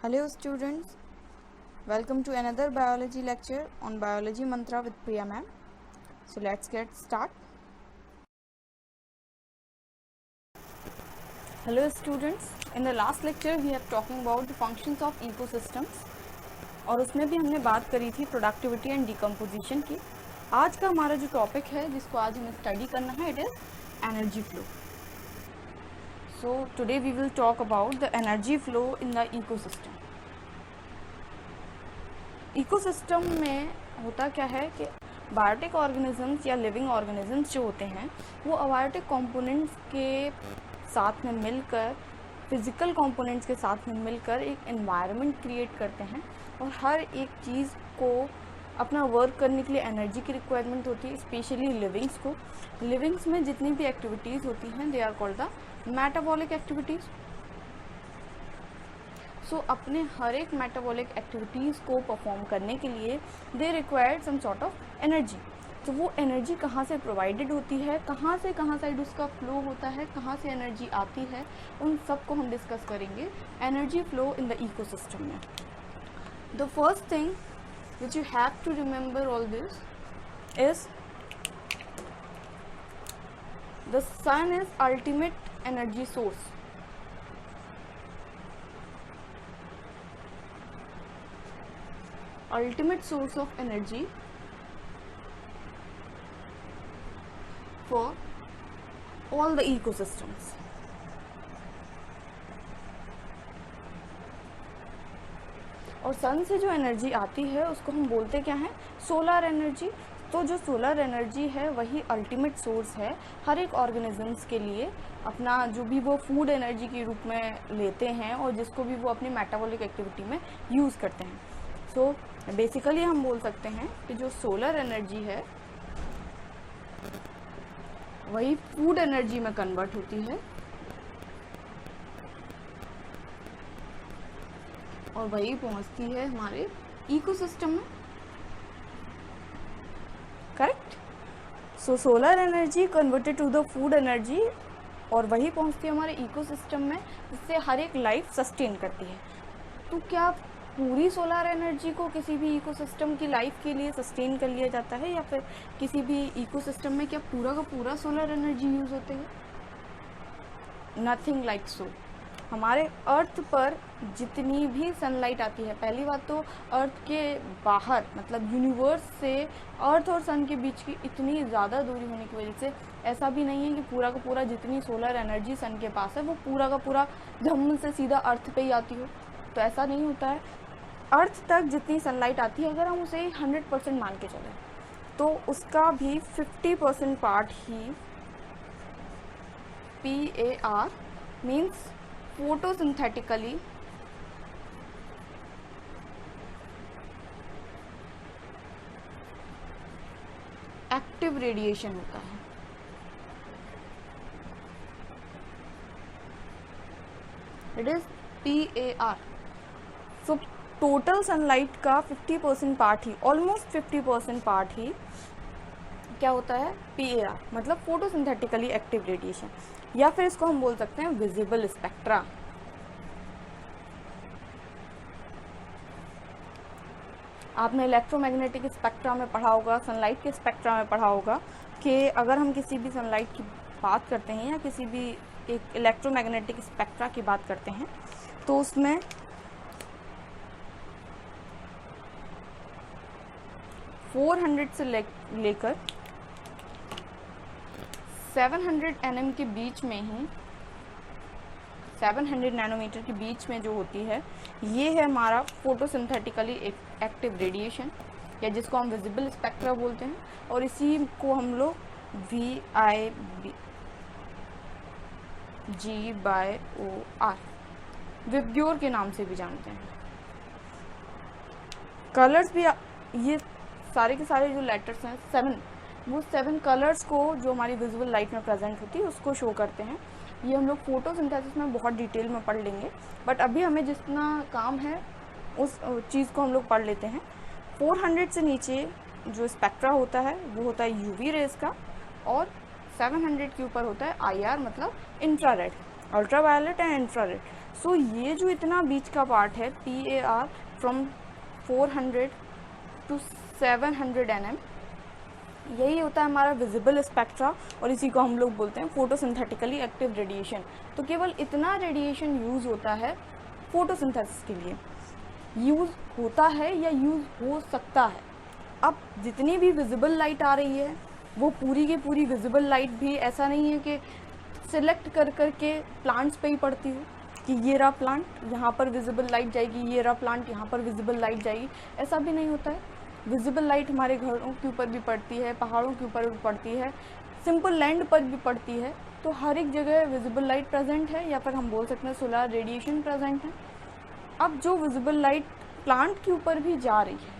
Hello students, welcome to another biology lecture on Biology Mantra with Priya ma'am. So let's get start. Hello students, in the last lecture we have talking about the functions of ecosystems और उसमें भी हमने बात करी थी productivity and decomposition की। आज का हमारा जो टॉपिक है जिसको आज हमें स्टडी करना है it is energy flow. So today we will talk about the energy flow in the ecosystem. Ecosystem में होता क्या है कि बायोटिक ऑर्गेनिजम्स या लिविंग ऑर्गेनिजम्स जो होते हैं वो अबायोटिक कंपोनेंट्स के साथ में मिलकर, फिज़िकल कंपोनेंट्स के साथ में मिलकर एक एनवायरनमेंट क्रिएट करते हैं और हर एक चीज़ को अपना वर्क करने के लिए एनर्जी की रिक्वायरमेंट होती है, स्पेशली लिविंग्स को। लिविंग्स में जितनी भी एक्टिविटीज़ होती हैं they are called the metabolic activities. So अपने हर एक मेटाबॉलिक एक्टिविटीज़ को परफॉर्म करने के लिए they required some sort of energy. तो वो एनर्जी कहाँ से प्रोवाइडेड होती है, कहाँ साइड उसका फ्लो होता है, कहाँ से एनर्जी आती है, उन सब को हम डिस्कस करेंगे energy flow in the ecosystem में। The first thing which you have to remember all this is the sun is ultimate energy source. Ultimate source of energy for all the ecosystems. और सन से जो energy आती है उसको हम बोलते क्या हैं, सोलर एनर्जी। तो जो सोलर एनर्जी है वही अल्टीमेट सोर्स है हर एक ऑर्गेनिजम्स के लिए, अपना जो भी वो फूड एनर्जी के रूप में लेते हैं और जिसको भी वो अपनी मेटाबॉलिक एक्टिविटी में यूज़ करते हैं। सो बेसिकली हम बोल सकते हैं कि जो सोलर एनर्जी है वही फूड एनर्जी में कन्वर्ट होती है और वही पहुंचती है हमारे इकोसिस्टम में। Correct. So solar energy converted to the food energy और वही पहुंचती है हमारे इकोसिस्टम में, जिससे हर एक लाइफ सस्टेन करती है। तो क्या पूरी सोलर एनर्जी को किसी भी इकोसिस्टम की लाइफ के लिए सस्टेन कर लिया जाता है, या फिर किसी भी इकोसिस्टम में क्या पूरा का पूरा सोलर एनर्जी यूज़ होते हैं? Nothing like so. हमारे अर्थ पर जितनी भी सनलाइट आती है, पहली बात तो अर्थ के बाहर मतलब यूनिवर्स से अर्थ और सन के बीच की इतनी ज़्यादा दूरी होने की वजह से ऐसा भी नहीं है कि पूरा का पूरा जितनी सोलर एनर्जी सन के पास है वो पूरा का पूरा धम्म से सीधा अर्थ पे ही आती हो, तो ऐसा नहीं होता है। अर्थ तक जितनी सनलाइट आती है अगर हम उसे 100% मान के चलें तो उसका भी 50% पार्ट ही PAR means photosynthetically active radiation होता है। It is PAR। So total sunlight का 50% पार्ट ही, ऑलमोस्ट 50% पार्ट ही क्या होता है, PAR मतलब फोटोसिंथेटिकली एक्टिव रेडिएशन, या फिर इसको हम बोल सकते हैं विजिबल स्पेक्ट्रा। आपने इलेक्ट्रोमैग्नेटिक स्पेक्ट्रा में पढ़ा होगा, सनलाइट के स्पेक्ट्रा में पढ़ा होगा कि अगर हम किसी भी सनलाइट की बात करते हैं या किसी भी एक इलेक्ट्रोमैग्नेटिक स्पेक्ट्रा की बात करते हैं तो उसमें से लेकर 700 nm के बीच में ही, 700 नैनोमीटर के बीच में जो होती है ये है हमारा फोटोसिंथेटिकली एक्टिव रेडिएशन, या जिसको हम विजिबल स्पेक्ट्रा बोलते हैं, और इसी को हम लोग VIGOR विब्ग्योर के नाम से भी जानते हैं। कलर्स भी, ये सारे के सारे जो लेटर्स हैं 7, वो 7 कलर्स को जो हमारी विजिबल लाइट में प्रेजेंट होती है उसको शो करते हैं। ये हम लोग फोटोसिंथेसिस में बहुत डिटेल में पढ़ लेंगे, बट अभी हमें जितना काम है उस चीज़ को हम लोग पढ़ लेते हैं। 400 से नीचे जो स्पेक्ट्रा होता है वो होता है UV रेज का, और 700 के ऊपर होता है IR मतलब इंफ्रारेड, अल्ट्रावायलेट एंड इंफ्रारेड। सो ये जो इतना बीच का पार्ट है PAR फ्रॉम 400 to 700 nm, यही होता है हमारा विजिबल स्पेक्ट्रा, और इसी को हम लोग बोलते हैं फोटोसिंथेटिकली एक्टिव रेडिएशन। तो केवल इतना रेडिएशन यूज़ होता है फोटोसिंथेसिस के लिए, यूज़ होता है या यूज़ हो सकता है। अब जितनी भी विजिबल लाइट आ रही है वो पूरी की पूरी विजिबल लाइट भी ऐसा नहीं है कि सिलेक्ट कर करके प्लांट्स पे ही पड़ती हो कि ये रहा प्लांट यहाँ पर विजिबल लाइट जाएगी, ये रहा प्लांट यहाँ पर विजिबल लाइट जाएगी, ऐसा भी नहीं होता है। विजिबल लाइट हमारे घरों के ऊपर भी पड़ती है, पहाड़ों के ऊपर भी पड़ती है, सिंपल लैंड पर भी पड़ती है। तो हर एक जगह विजिबल लाइट प्रेजेंट है, या फिर हम बोल सकते हैं सोलर रेडिएशन प्रेजेंट है। अब जो विजिबल लाइट प्लांट के ऊपर भी जा रही है,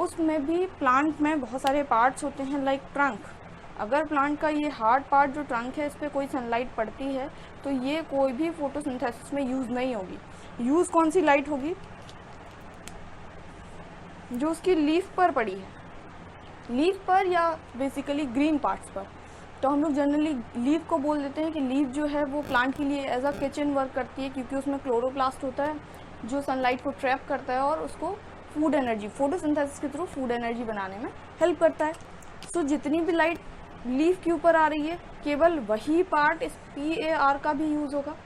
उसमें भी प्लांट में बहुत सारे पार्ट्स होते हैं लाइक ट्रंक। अगर प्लांट का ये हार्ड पार्ट जो ट्रंक है, इस पर कोई सनलाइट पड़ती है तो ये कोई भी फोटोसिंथेसिस में यूज़ नहीं होगी। यूज़ कौन सी लाइट होगी? जो उसकी लीफ पर पड़ी है, लीफ पर या बेसिकली ग्रीन पार्ट्स पर। तो हम लोग जनरली लीफ को बोल देते हैं कि लीफ जो है वो प्लांट के लिए एज अ किचन वर्क करती है, क्योंकि उसमें क्लोरोप्लास्ट होता है जो सनलाइट को ट्रैप करता है और उसको फूड एनर्जी, फोटोसिंथेसिस के थ्रू फूड एनर्जी बनाने में हेल्प करता है। सो जितनी भी लाइट लीफ के ऊपर आ रही है, केवल वही पार्ट इस PAR का भी यूज़ होगा।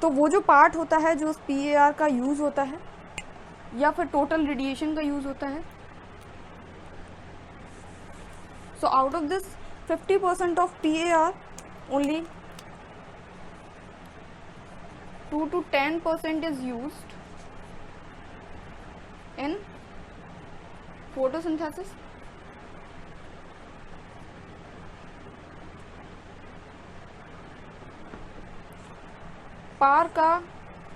तो वो जो पार्ट होता है जो उस PAR का यूज़ होता है या फिर टोटल रेडिएशन का यूज़ होता है, so out of this 50% of PAR only 2 to 10% is used in photosynthesis. पार का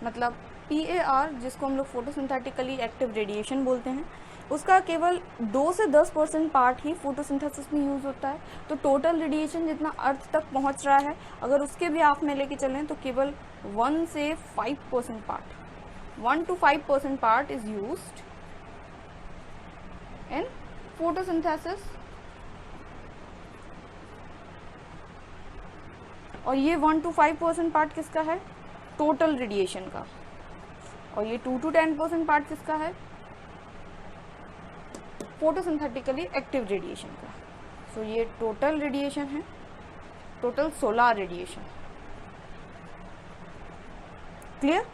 मतलब PAR, जिसको हम लोग फोटोसिंथेटिकली एक्टिव रेडिएशन बोलते हैं, उसका केवल 2 से 10% पार्ट ही फोटोसिंथेसिस में यूज़ होता है। तो टोटल रेडिएशन जितना अर्थ तक पहुंच रहा है, अगर उसके भी आप में लेके चलें तो केवल 1 से 5% part, 1 to 5% part is used in photosynthesis. और ये 1 to 5% पार्ट किसका है? टोटल रेडिएशन का। और ये 2 to 10% पार्ट किसका है? फोटोसिंथेटिकली एक्टिव रेडिएशन का। सो ये टोटल रेडिएशन है, टोटल सोलर रेडिएशन। क्लियर?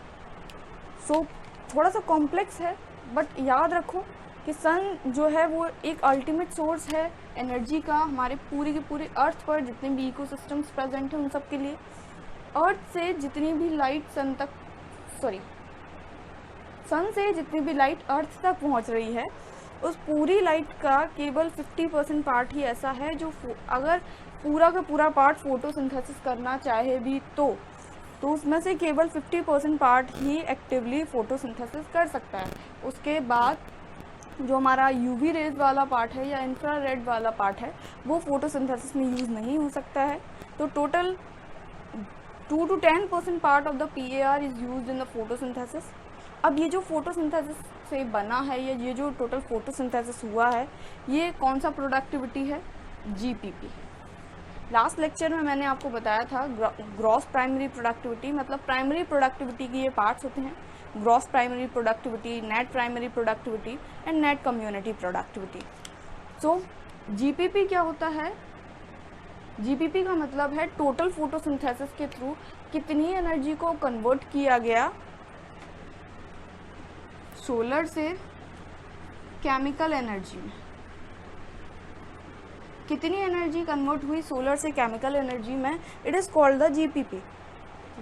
सो थोड़ा सा कॉम्प्लेक्स है, बट याद रखो कि सन जो है वो एक अल्टीमेट सोर्स है एनर्जी का हमारे पूरे के पूरे अर्थ पर जितने भी इकोसिस्टम्स प्रेजेंट हैं उन सब के लिए। अर्थ से जितनी भी लाइट सन से जितनी भी लाइट अर्थ तक पहुंच रही है, उस पूरी लाइट का केवल 50% पार्ट ही ऐसा है जो अगर पूरा का पूरा पार्ट फोटोसिंथेसिस करना चाहे भी तो उसमें से केवल 50% पार्ट ही एक्टिवली फोटोसिंथेसिस कर सकता है। उसके बाद जो हमारा UV रेज वाला पार्ट है या इंफ्रारेड वाला पार्ट है वो फोटोसिंथेसिस में यूज़ नहीं हो सकता है। तो total 2 to 10% part of the PAR is used in the photosynthesis. अब ये जो फोटोसिंथेसिस से बना है या ये जो टोटल फोटोसिंथेसिस हुआ है, ये कौन सा प्रोडक्टिविटी है? GPP। लास्ट लेक्चर में मैंने आपको बताया था ग्रॉस प्राइमरी प्रोडक्टिविटी, मतलब प्राइमरी प्रोडक्टिविटी के ये पार्ट्स होते हैं, gross primary productivity, net primary productivity and net community productivity. So GPP क्या होता है? GPP का मतलब है टोटल फोटोसिंथेसिस के थ्रू कितनी एनर्जी को कन्वर्ट किया गया सोलर से केमिकल एनर्जी में। कितनी एनर्जी कन्वर्ट हुई सोलर से केमिकल एनर्जी में, it is called the GPP।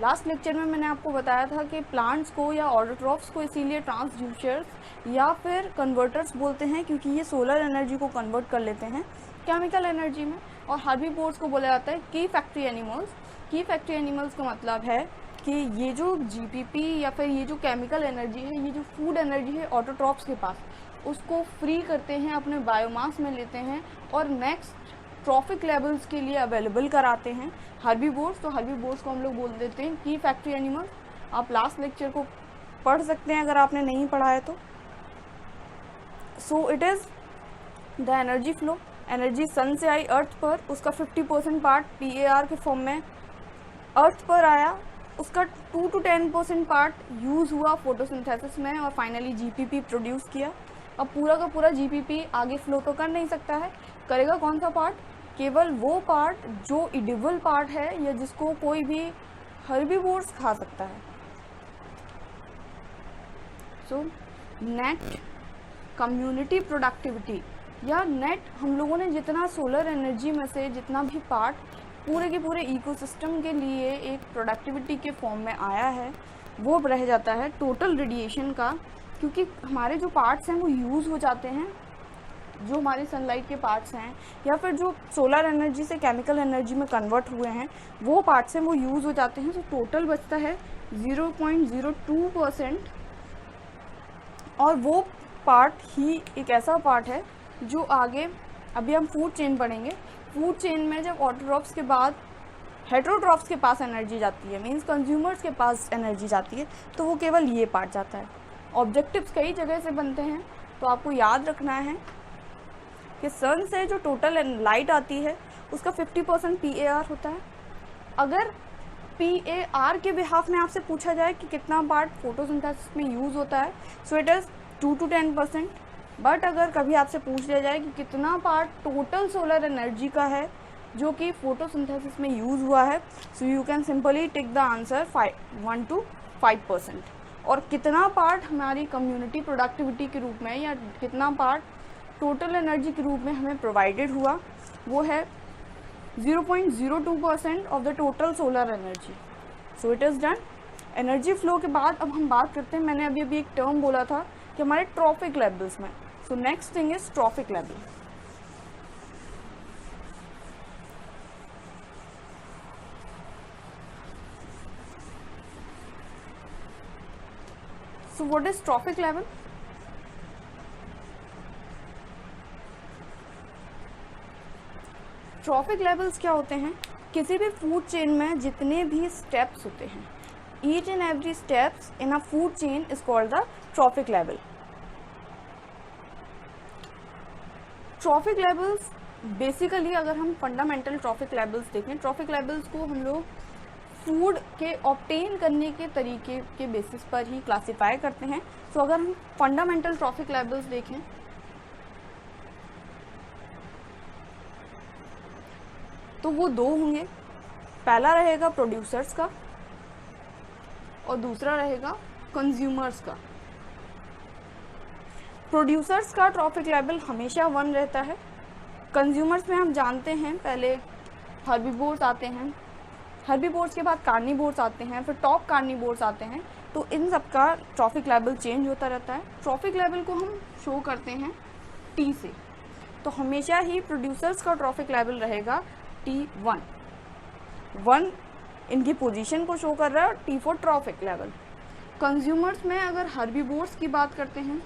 Last lecture में मैंने आपको बताया था कि प्लांट्स को या ऑटोट्रॉफ्स को इसीलिए ट्रांसड्यूसर्स या फिर कन्वर्टर्स बोलते हैं, क्योंकि ये सोलर एनर्जी को कन्वर्ट कर लेते हैं केमिकल एनर्जी में। और हर्बीवोर्स को बोला जाता है की फैक्ट्री एनिमल्स। की फैक्ट्री एनिमल्स का मतलब है कि ये जो GPP या फिर ये जो केमिकल एनर्जी है, ये जो फूड एनर्जी है ऑटोट्रॉफ्स के पास, उसको फ्री करते हैं, अपने बायोमास में लेते हैं और नेक्स्ट ट्रॉफिक लेवल्स के लिए अवेलेबल कराते हैं हर्बीवोर्स। तो हर्बीवोर्स को हम लोग बोल देते हैं की फैक्ट्री एनिमल्स। आप लास्ट लेक्चर को पढ़ सकते हैं अगर आपने नहीं पढ़ा है तो। So it is the energy flow. Energy sun से आई अर्थ पर, उसका 50% पार्ट PAR के फॉर्म में अर्थ पर आया उसका 2 to 10% पार्ट यूज़ हुआ फोटोसिंथेसिस में और फाइनली जीपीपी प्रोड्यूस किया। अब पूरा का पूरा जीपीपी आगे फ्लो तो कर नहीं सकता है, करेगा कौन सा पार्ट? केवल वो पार्ट जो एडिबल पार्ट है या जिसको कोई भी हर्बीवोर्स खा सकता है। सो नेट कम्युनिटी प्रोडक्टिविटी या नेट हम लोगों ने जितना सोलर एनर्जी में से जितना भी पार्ट पूरे के पूरे इकोसिस्टम के लिए एक प्रोडक्टिविटी के फॉर्म में आया है वो रह जाता है टोटल रेडिएशन का, क्योंकि हमारे जो पार्ट्स हैं वो यूज़ हो जाते हैं, जो हमारे सनलाइट के पार्ट्स हैं या फिर जो सोलर एनर्जी से केमिकल एनर्जी में कन्वर्ट हुए हैं वो पार्ट्स हैं वो यूज़ हो जाते हैं। तो टोटल बचता है 0.02%। और वो पार्ट ही एक ऐसा पार्ट है जो आगे अभी हम फूड चेन पढ़ेंगे। फूड चेन में जब ऑटोट्रॉफ्स के बाद हेटेरोट्रॉफ्स के पास एनर्जी जाती है, मींस कंज्यूमर्स के पास एनर्जी जाती है, तो वो केवल ये पार्ट जाता है। ऑब्जेक्टिव्स कई जगह से बनते हैं, तो आपको याद रखना है कि सन से जो टोटल लाइट आती है उसका 50% PAR होता है। अगर PAR के बिहाफ में आपसे पूछा जाए कि कितना पार्ट फोटोसिंथेसिस में यूज़ होता है, so it is 2 to 10%। But अगर कभी आपसे पूछ लिया जाए कि कितना पार्ट टोटल सोलर एनर्जी का है जो कि फोटोसिंथेसिस में यूज़ हुआ है, so you can simply tick the answer 1 to 5%। और कितना पार्ट हमारी कम्युनिटी प्रोडक्टिविटी के रूप में या कितना पार्ट टोटल एनर्जी के रूप में हमें प्रोवाइडेड हुआ, वो है 0.02% of the total solar energy. So it is done. Energy flow के बाद अब हम बात करते हैं, मैंने अभी एक टर्म बोला था कि हमारे ट्रॉफिक लेवल्स में। So next thing is trophic level. So what is trophic level? Trophic levels क्या होते हैं? किसी भी फूड चेन में जितने भी स्टेप्स होते हैं, each and every steps in a food chain is called the trophic level. Trophic levels basically अगर हम फंडामेंटल ट्रॉफिक लेवल्स देखें, ट्रॉफिक लेवल्स को हम लोग फूड के ऑब्टेन करने के तरीके के बेसिस पर ही क्लासिफाई करते हैं। सो अगर हम फंडामेंटल ट्रॉफिक लेवल्स देखें तो वो दो होंगे। पहला रहेगा प्रोड्यूसर्स का और दूसरा रहेगा कंज्यूमर्स का। प्रोड्यूसर्स का ट्रॉफिक लेवल हमेशा 1 रहता है। कंज्यूमर्स में हम जानते हैं पहले हर्बीवोर्स आते हैं, हर्बीवोर्स के बाद कार्निवोर्स आते हैं, फिर टॉप कार्निवोर्स आते हैं, तो इन सब का ट्रॉफिक लेवल चेंज होता रहता है। ट्रॉफिक लेवल को हम शो करते हैं T से, तो हमेशा ही प्रोड्यूसर्स का ट्रॉफिक लेवल रहेगा T1। 1 इनकी पोजीशन को शो कर रहा है और T for trophic level. Consumers में अगर हर्बीवोर्स की बात करते हैं,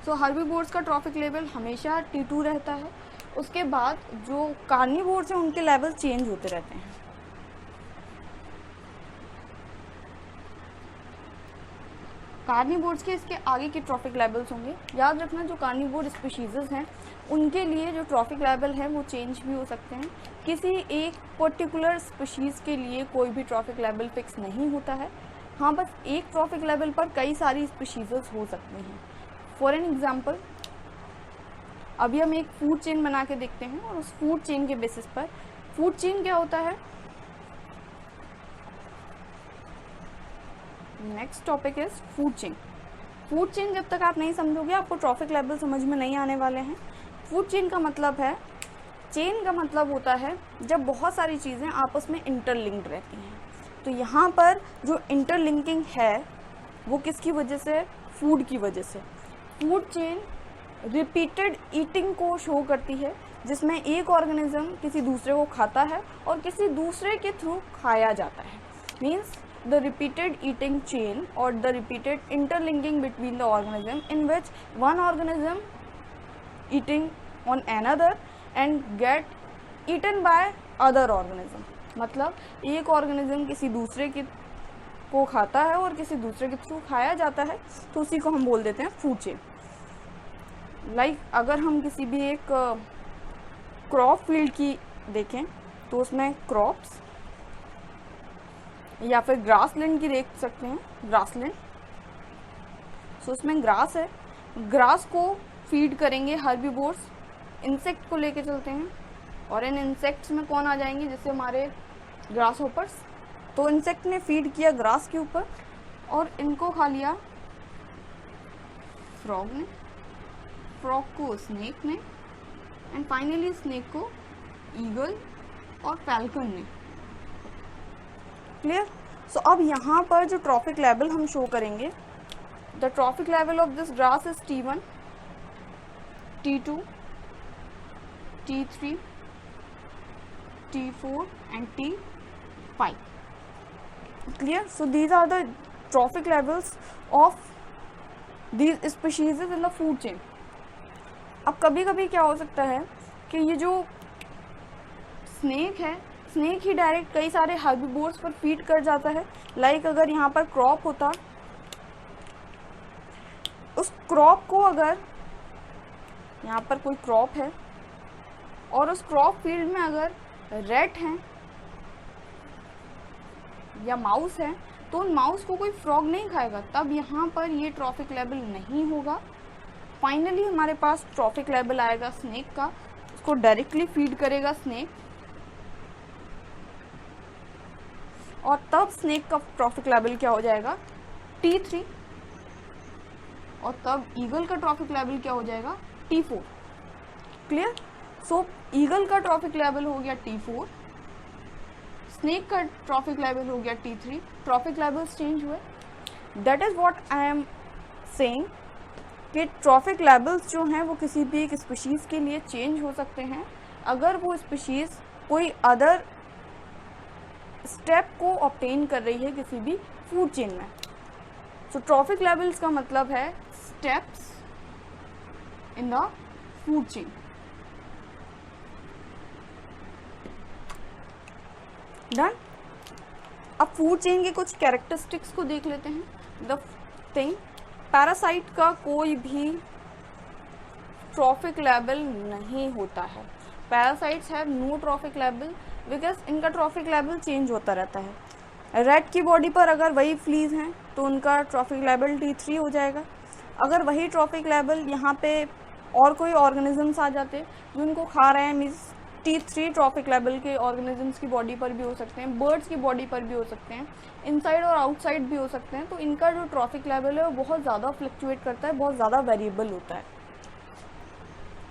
सो हर्बीवोर्स का ट्रॉफिक लेवल हमेशा T2 रहता है। उसके बाद जो कार्निवोर्स हैं उनके लेवल चेंज होते रहते हैं। कार्निवोर्स के इसके आगे के ट्रॉफिक लेवल्स होंगे। याद रखना जो कार्निवोर स्पीशीज़ हैं उनके लिए जो ट्रॉफिक लेवल है वो चेंज भी हो सकते हैं। किसी एक पर्टिकुलर स्पीशीज़ के लिए कोई भी ट्रॉफिक लेवल फिक्स नहीं होता है। हाँ, बस एक ट्रॉफिक लेवल पर कई सारी स्पीशीज़ हो सकती हैं। फॉर एन एग्जाम्पल, अभी हम एक फूड चेन बना के देखते हैं और उस फूड चेन के बेसिस पर, फूड चेन क्या होता है? Next topic is food chain. Food chain जब तक आप नहीं समझोगे आपको ट्रॉफिक लेवल समझ में नहीं आने वाले हैं। फूड चेन का मतलब है, चेन का मतलब होता है जब बहुत सारी चीज़ें आपस में इंटरलिंक्ड रहती हैं। तो यहाँ पर जो इंटरलिंकिंग है वो किसकी वजह से? फूड की वजह से। फूड चेन रिपीटेड ईटिंग को शो करती है, जिसमें एक ऑर्गेनिज्म किसी दूसरे को खाता है और किसी दूसरे के थ्रू खाया जाता है। Means the repeated eating chain or the repeated interlinking between the organism in which one organism eating on another and get eaten by other organism। मतलब एक ऑर्गेनिज्म किसी दूसरे के को खाता है और किसी दूसरे के थ्रू खाया जाता है, तो उसी को हम बोल देते हैं फूड चेन। लाइक अगर हम किसी भी एक क्रॉप फील्ड की देखें तो उसमें क्रॉप्स या फिर ग्रासलैंड की देख सकते हैं, ग्रासलैंड। सो उसमें ग्रास है, ग्रास को फीड करेंगे हर्बीवोर्स, इंसेक्ट को लेके चलते हैं, और इन इंसेक्ट्स में कौन आ जाएंगे, जैसे हमारे ग्रास होपर्स। तो इंसेक्ट ने फीड किया ग्रास के ऊपर और इनको खा लिया फ्रॉग ने, फ्रॉग को स्नेक ने, एंड फाइनली स्नेक को ईगल और फैल्कन ने। क्लियर? सो अब यहाँ पर जो ट्रॉफिक लेवल हम शो करेंगे, the trophic level of this grass is T1, T2, T3, T4 and T5. Clear? So these are the trophic levels of these species in the food chain. अब कभी कभी क्या हो सकता है कि ये जो स्नेक है, स्नेक ही डायरेक्ट कई सारे हर्बीवोर्स पर फीड कर जाता है। लाइक अगर यहाँ पर क्रॉप होता, उस क्रॉप को अगर यहाँ पर कोई क्रॉप है और उस क्रॉप फील्ड में अगर रैट हैं या माउस है, तो उन माउस को कोई फ्रॉग नहीं खाएगा, तब यहाँ पर ये ट्रॉफिक लेवल नहीं होगा। फाइनली हमारे पास ट्रॉफिक लेवल आएगा स्नेक का, उसको डायरेक्टली फीड करेगा स्नेक, और तब स्नेक का ट्रॉफिक लेवल क्या हो जाएगा, T3, और तब ईगल का ट्रॉफिक लेवल क्या हो जाएगा, T4। क्लियर? सो ईगल का ट्रॉफिक लेवल हो गया T4, स्नेक का ट्रॉफिक लेवल हो गया T3, ट्रॉफिक लेवल्स चेंज हुए। That is what I am saying कि ट्रॉफिक लेवल्स जो हैं वो किसी भी एक स्पीशीज़ के लिए चेंज हो सकते हैं अगर वो स्पीशीज़ कोई अदर स्टेप को ऑब्टेन कर रही है किसी भी फूड चेन में। सो ट्रॉफिक लेवल्स का मतलब है steps in the food chain. Done? अब फूड चेन के कुछ कैरेक्टरिस्टिक्स को देख लेते हैं। द थिंग, पैरासाइट का कोई भी ट्रॉफिक लेवल नहीं होता है। Parasites have no trophic level because इनका ट्रॉफिक लेवल चेंज होता रहता है। रैट की बॉडी पर अगर वही फ्लीज हैं तो उनका ट्रॉफिक लेवल T3 हो जाएगा। अगर वही ट्रॉफिक लेवल यहाँ पे और कोई ऑर्गेनिजम्स आ जाते जो उनको खा रहे हैं, मीन्स T3 ट्रॉफिक लेवल के ऑर्गेनिजम्स की बॉडी पर भी हो सकते हैं, बर्ड्स की बॉडी पर भी हो सकते हैं, इनसाइड और आउटसाइड भी हो सकते हैं। तो इनका जो ट्रॉफिक लेवल है वो बहुत ज़्यादा फ्लक्चुएट करता है, बहुत ज़्यादा वेरिएबल होता है।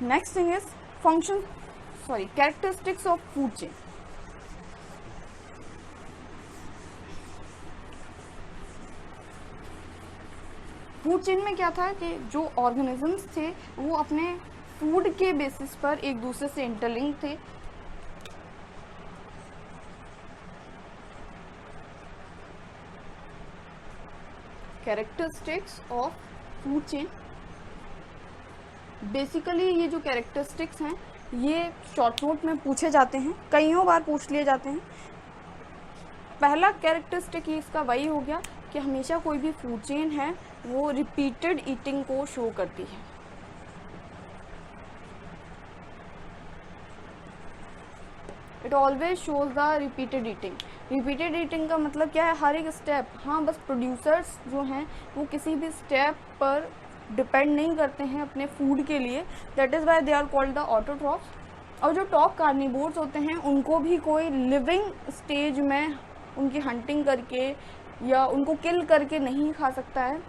Next thing is characteristics of food chain. Food chain में क्या था कि जो ऑर्गेनिजम्स थे वो अपने फूड के बेसिस पर एक दूसरे से इंटरलिंक थे। Characteristics of food chain, basically ये जो कैरेक्टरिस्टिक्स हैं ये शॉर्ट नोट में पूछे जाते हैं, कईयों बार पूछ लिए जाते हैं। पहला कैरेक्टरिस्टिक इसका वही हो गया कि हमेशा कोई भी फूड चेन है वो रिपीटेड ईटिंग को शो करती है। It always shows the repeated eating. Repeated eating का मतलब क्या है, हर एक स्टेप, हाँ बस प्रोड्यूसर्स जो हैं वो किसी भी स्टेप पर डिपेंड नहीं करते हैं अपने फूड के लिए, that is why they are called the autotrophs. और जो टॉप कार्निवोर्स होते हैं उनको भी कोई लिविंग स्टेज में उनकी हंटिंग करके या उनको किल करके नहीं खा सकता है।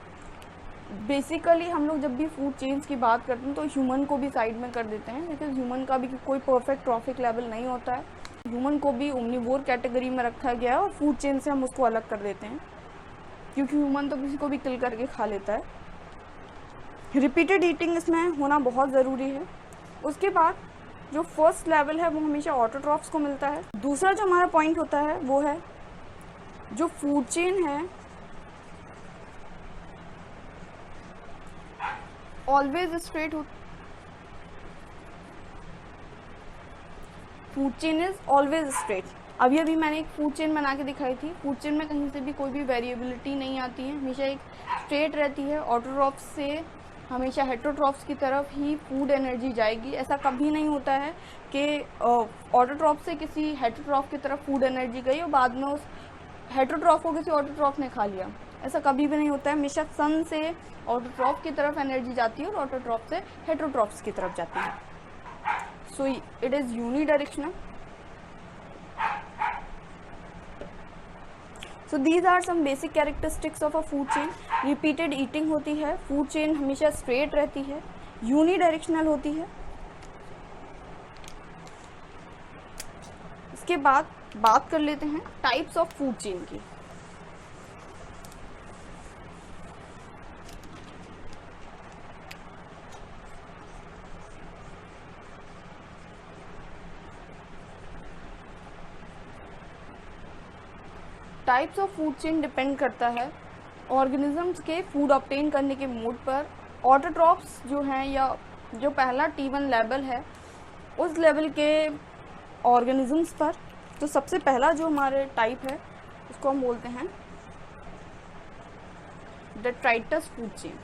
बेसिकली हम लोग जब भी फूड चेन्स की बात करते हैं तो ह्यूमन को भी साइड में कर देते हैं, बिकॉज ह्यूमन का भी कोई परफेक्ट ट्रॉफिक लेवल नहीं होता है। ह्यूमन को भी ओमनिवोर कैटेगरी में रखा गया है और फूड चेन से हम उसको अलग कर देते हैं, क्योंकि ह्यूमन तो किसी को भी किल करके खा लेता है। रिपीटेड ईटिंग इसमें होना बहुत ज़रूरी है। उसके बाद जो फर्स्ट लेवल है वो हमेशा ऑटोट्रॉफ्स को मिलता है। दूसरा जो हमारा पॉइंट होता है वो है जो फूड चेन है ऑलवेज स्ट्रेट हो, food chain is always straight. अभी मैंने एक फूड चेन बना के दिखाई थी। फूड चेन में कहीं से भी कोई भी वेरिएबिलिटी नहीं आती है, हमेशा एक स्ट्रेट रहती है। ऑटोट्रॉफ्स से हमेशा हेटरोट्रॉफ्स की तरफ ही फूड एनर्जी जाएगी। ऐसा कभी नहीं होता है कि ऑटोट्रॉफ से किसी हेटरोट्रॉफ की तरफ फूड एनर्जी गई और बाद में उस हेटरोट्रॉफ को किसी ऑटोट्रॉफ ने खा लिया। ऐसा कभी भी नहीं होता है। हमेशा सन से ऑटोट्रॉफ की तरफ एनर्जी जाती है और ऑटोट्रॉफ से हेटरोट्रॉफ्स की तरफ जाती है। So it is unidirectional. So these are some basic characteristics of a food chain. Repeated eating होती है, फूड चेन हमेशा स्ट्रेट रहती है, यूनिडायरेक्शनल होती है। इसके बाद बात कर लेते हैं टाइप्स ऑफ फूड चेन की। Types of food chain depend करता है ऑर्गेनिजम्स के फूड ऑब्टेन करने के मोड पर। ऑटोट्रॉफ्स जो हैं या जो पहला T1 लेवल है उस लेवल के ऑर्गेनिजम्स पर, तो सबसे पहला जो हमारे टाइप है उसको हम बोलते हैं detritus food chain.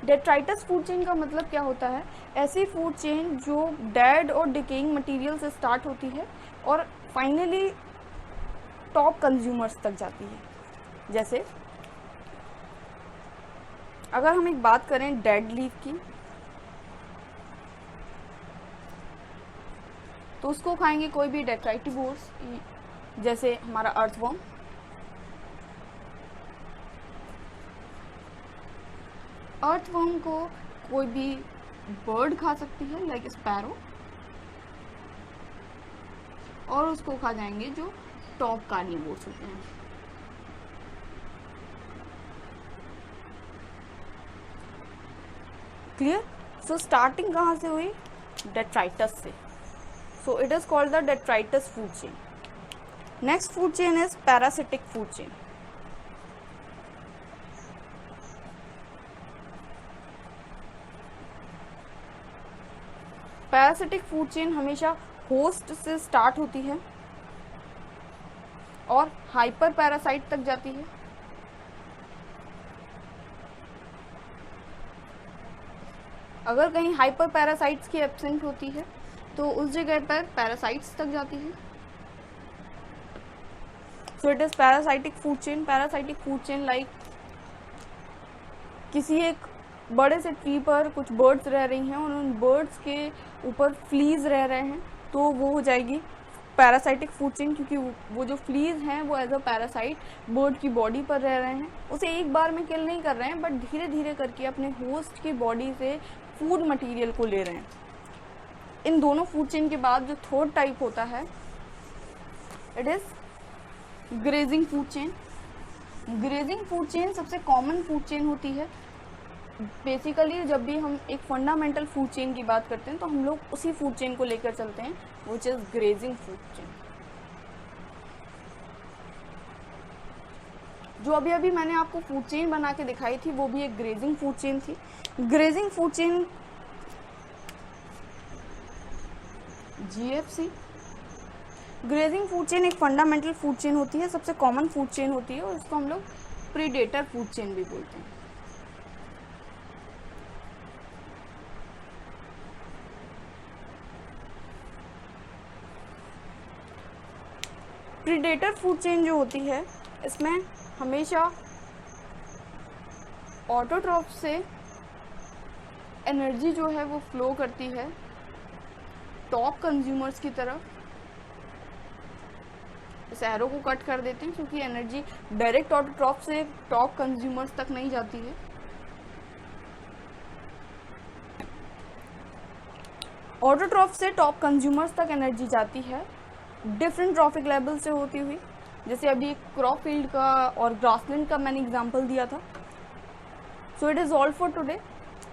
Detritus food chain का मतलब क्या होता है? ऐसी फूड चेन जो डेड और डिकेइंग मटेरियल से स्टार्ट होती है और फाइनली टॉप कंज्यूमर्स तक जाती है। जैसे अगर हम एक बात करें डेड लीफ की, तो उसको खाएंगे कोई भी डेट्राइटिवोर्स, जैसे हमारा अर्थवर्म। अर्थवर्म को कोई भी बर्ड खा सकती है लाइक स्पैरो, और उसको खा जाएंगे जो टॉप कार्निवोर्स होते हैं। क्लियर? सो स्टार्टिंग कहाँ से हुई? डेट्राइटस से। So it is called the detritus food chain. Next food chain is parasitic food chain. Parasitic food chain हमेशा होस्ट से स्टार्ट होती है और हाइपर पैरासाइट तक जाती है। अगर कहीं हाइपर पैरासाइट्स की एब्सेंट होती है तो उस जगह पर पैरासाइट्स तक जाती है। So it is parasitic food chain. Parasitic food chain like किसी एक बड़े से ट्री पर कुछ बर्ड्स रह रही हैं और उन बर्ड्स के ऊपर फ्लीज रह रहे हैं, तो वो हो जाएगी पैरासाइटिक फूड चेन, क्योंकि वो जो फ्लीज हैं वो एज अ पैरासाइट बर्ड की बॉडी पर रह रहे हैं। उसे एक बार में किल नहीं कर रहे हैं, बट धीरे धीरे करके अपने होस्ट की बॉडी से फूड मटेरियल को ले रहे हैं। इन दोनों फूड चेन के बाद जो थर्ड टाइप होता है it is grazing food chain. Grazing food chain सबसे कॉमन फूड चेन होती है। बेसिकली जब भी हम एक फंडामेंटल फूड चेन की बात करते हैं तो हम लोग उसी फूड चेन को लेकर चलते हैं, which is grazing food chain. जो अभी अभी मैंने आपको फूड चेन बना के दिखाई थी वो भी एक ग्रेजिंग फूड चेन थी। Grazing food chain GFC। Grazing food chain एक फंडामेंटल फूड चेन होती है, सबसे कॉमन फूड चेन होती है और इसको हम लोग प्रीडेटर फूड चेन भी बोलते हैं। प्रीडेटर फूड चेन जो होती है इसमें हमेशा ऑटोट्रॉफ से एनर्जी जो है वो फ्लो करती है टॉप कंज्यूमर्स की तरफ। इस एरो को कट कर देते हैं क्योंकि एनर्जी डायरेक्ट ऑटोट्रॉफ से टॉप कंज्यूमर्स तक नहीं जाती है। ऑटोट्रॉफ से टॉप कंज्यूमर्स तक एनर्जी जाती है डिफरेंट ट्रॉफिक लेवल से होती हुई। जैसे अभी क्रॉप फील्ड का और ग्रासलैंड का मैंने एग्जांपल दिया था। सो it is all for today.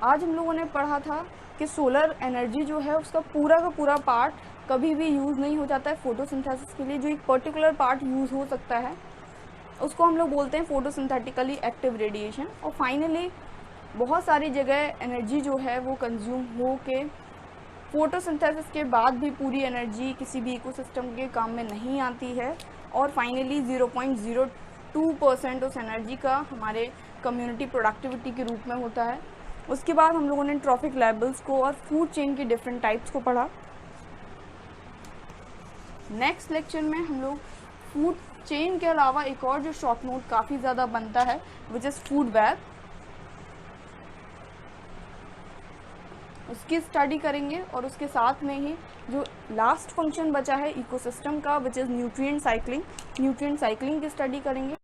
आज हम लोगों ने पढ़ा था कि सोलर एनर्जी जो है उसका पूरा का पूरा पार्ट कभी भी यूज़ नहीं हो जाता है फोटोसिंथेसिस के लिए। जो एक पर्टिकुलर पार्ट यूज़ हो सकता है उसको हम लोग बोलते हैं फोटोसिंथेटिकली एक्टिव रेडिएशन। और फाइनली बहुत सारी जगह एनर्जी जो है वो कंज्यूम हो के फोटोसिंथेसिस के बाद भी पूरी एनर्जी किसी भी इकोसिस्टम के काम में नहीं आती है और फाइनली 0.02% उस एनर्जी का हमारे कम्युनिटी प्रोडक्टिविटी के रूप में होता है। उसके बाद हम लोगों ने ट्रॉफिक लेबल्स को और फूड चेन के डिफरेंट टाइप्स को पढ़ा। नेक्स्ट लेक्चर में हम लोग फूड चेन के अलावा एक और जो शॉर्ट नोट काफ़ी ज़्यादा बनता है विच इज़ फूड वेब, उसकी स्टडी करेंगे। और उसके साथ में ही जो लास्ट फंक्शन बचा है इकोसिस्टम का विच इज़ न्यूट्रिएंट साइक्लिंग की स्टडी करेंगे।